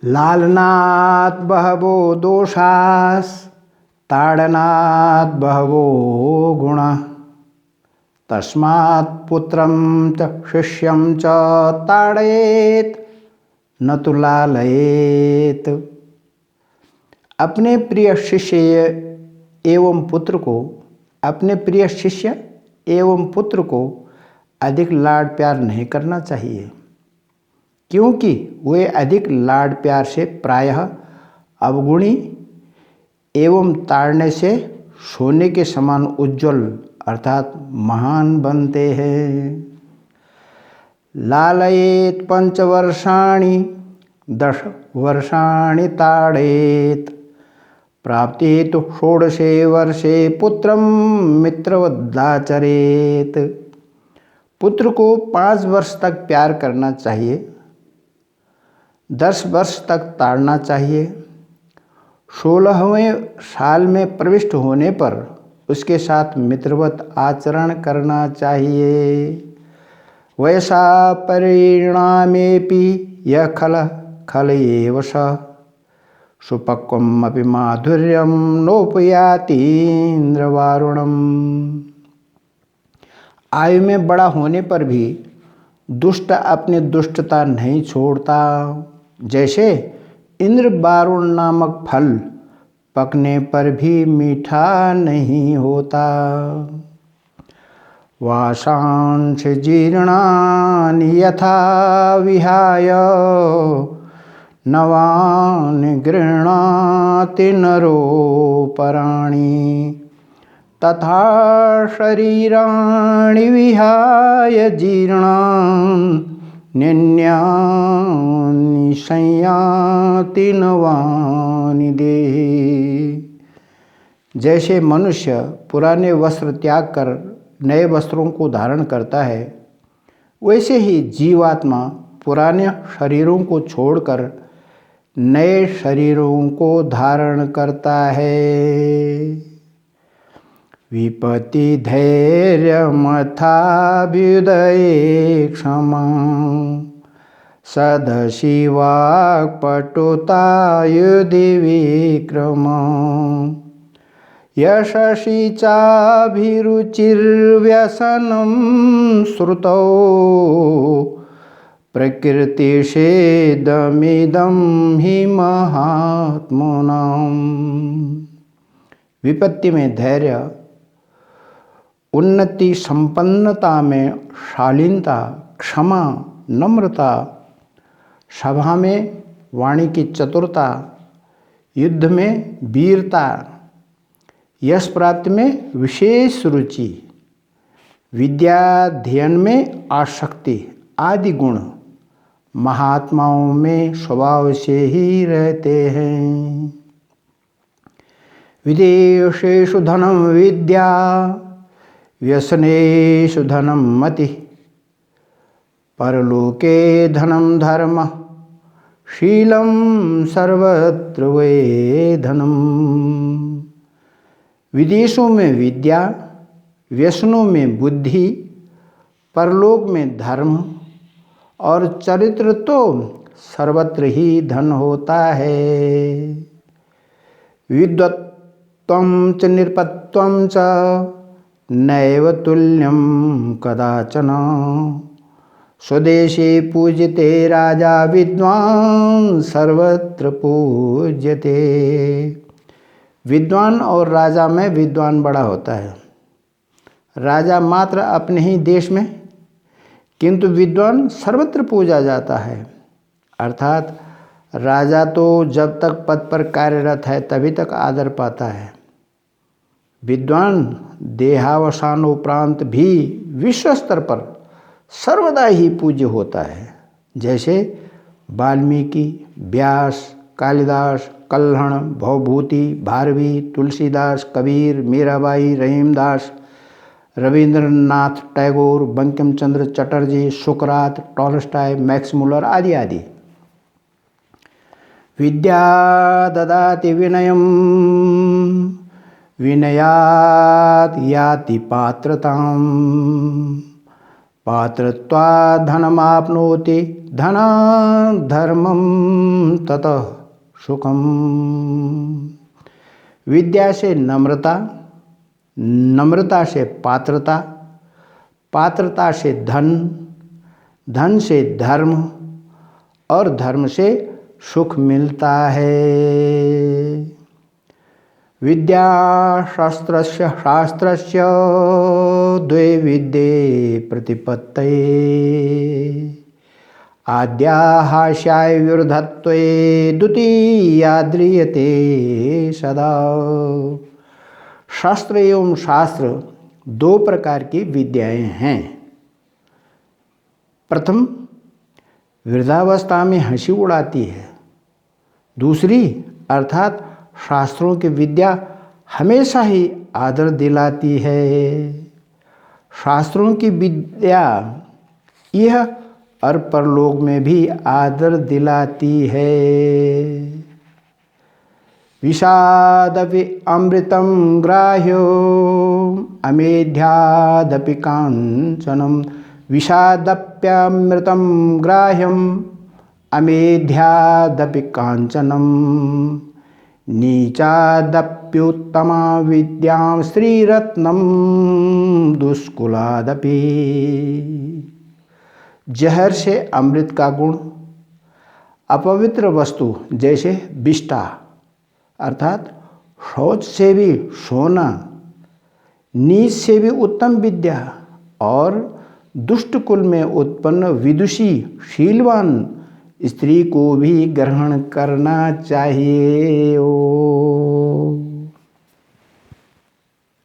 लालनात् बहवो दोषास् ताडनात् बहवो गुणाः तस्मात् पुत्रं च शिष्यं च ताड़येत् न तो लालयेत। अपने प्रिय शिष्य एवं पुत्र को अधिक लाड प्यार नहीं करना चाहिए, क्योंकि वे अधिक लाड प्यार से प्रायः अवगुणी एवं ताड़ने से सोने के समान उज्ज्वल अर्थात महान बनते हैं। लालयेत 5 वर्षाणि 10 वर्षाणि ताड़ेत प्राप्ति तो 16 वर्षे पुत्रम मित्रवदाचरेत। पुत्र को 5 वर्ष तक प्यार करना चाहिए, 10 वर्ष तक ताड़ना चाहिए, 16वें साल में प्रविष्ट होने पर उसके साथ मित्रवत आचरण करना चाहिए। वैसा परिणामेपि यह खल एव स सुपक्वम अपि माधुर्यम नोपयाति इंद्रवारुणम। आयु में बड़ा होने पर भी दुष्ट अपनी दुष्टता नहीं छोड़ता, जैसे इंद्र वारुण नामक फल पकने पर भी मीठा नहीं होता। वासांश जीर्णानि यथा विहाय नवानि गृह्णाति नरोपराणि तथा शरीराणि विहाय जीर्णानि नन्यानि संयाति नवानि देहि। जैसे मनुष्य पुराने वस्त्र त्याग कर नए वस्त्रों को धारण करता है, वैसे ही जीवात्मा पुराने शरीरों को छोड़कर नए शरीरों को धारण करता है। विपत्ति धैर्यमथाभ्युदये क्षमा सदशिवाक्पटुता युधि विक्रम यशसि चाभिरुचिर्व्यसनं श्रुतौ प्रकृतिषेदमिदं हि महात्मनाम्। विपत्ति में धैर्य, उन्नति संपन्नता में शालीनता, क्षमा, नम्रता, सभा में वाणी की चतुरता, युद्ध में वीरता, यश प्राप्ति में विशेष रुचि, विद्याध्ययन में आसक्ति आदि गुण महात्माओं में स्वभाव से ही रहते हैं। विदेशेषु धनं विद्या व्यसनेषु धनं मति परलोके धनं धर्म शीलं सर्वत्र वै धनम। विदेशों में विद्या, व्यसनों में बुद्धि, परलोक में धर्म और चरित्र तो सर्वत्र ही धन होता है। विद्वत्त्वं च निरपत्वं च नैव तुल्यं कदाचन स्वदेशे पूज्यते राजा विद्वान सर्वत्र पूज्यते। विद्वान और राजा में विद्वान बड़ा होता है। राजा मात्र अपने ही देश में, किंतु विद्वान सर्वत्र पूजा जाता है। अर्थात राजा तो जब तक पद पर कार्यरत है तभी तक आदर पाता है। विद्वान देहावसान उपरांत भी विश्व स्तर पर सर्वदा ही पूज्य होता है। जैसे वाल्मीकि, व्यास, कालिदास, कल्हण, भवभूति, भारवी, तुलसीदास, कबीर, मीराबाई, रहीमदास, रविंद्रनाथ टैगोर, बंकिम चंद्र चटर्जी, सुकरात, टॉलस्टॉय, मैक्स मुलर आदि आदि। विद्या ददाति विनयम विनयात् याति पात्रताम् पात्रत्वा धनमाप्नोति धनात् धर्मं ततः सुखम। विद्या से नम्रता, नम्रता से पात्रता, पात्रता से धन, धन से धर्म और धर्म से सुख मिलता है। विद्या शास्त्रस्य शास्त्रस्य द्वे विद्ये प्रतिपत्तये आद्या हास्याय विरुद्धत्वे द्वितीया ध्रियते सदा। शास्त्र एवं शास्त्र दो प्रकार की विद्याएं हैं। प्रथम वृद्धावस्था में हंसी उड़ाती है, दूसरी अर्थात शास्त्रों की विद्या हमेशा ही आदर दिलाती है। शास्त्रों की विद्या यह और परलोक में भी आदर दिलाती है। विषादपि अमृतं ग्राह्यो अमेध्यादपि कांचनम। विषादप्यमृतं ग्राह्यम अमेध्यादपि कांचनम। नीचादप्युत्तमा विद्यां श्रीरत्नं दुष्कुलादपि। जहर से अमृत का गुण, अपवित्र वस्तु जैसे विष्ठा अर्थात शौच से भी सोना, नीच से भी उत्तम विद्या और दुष्ट कुल में उत्पन्न विदुषी शीलवान स्त्री को भी ग्रहण करना चाहिए। ओ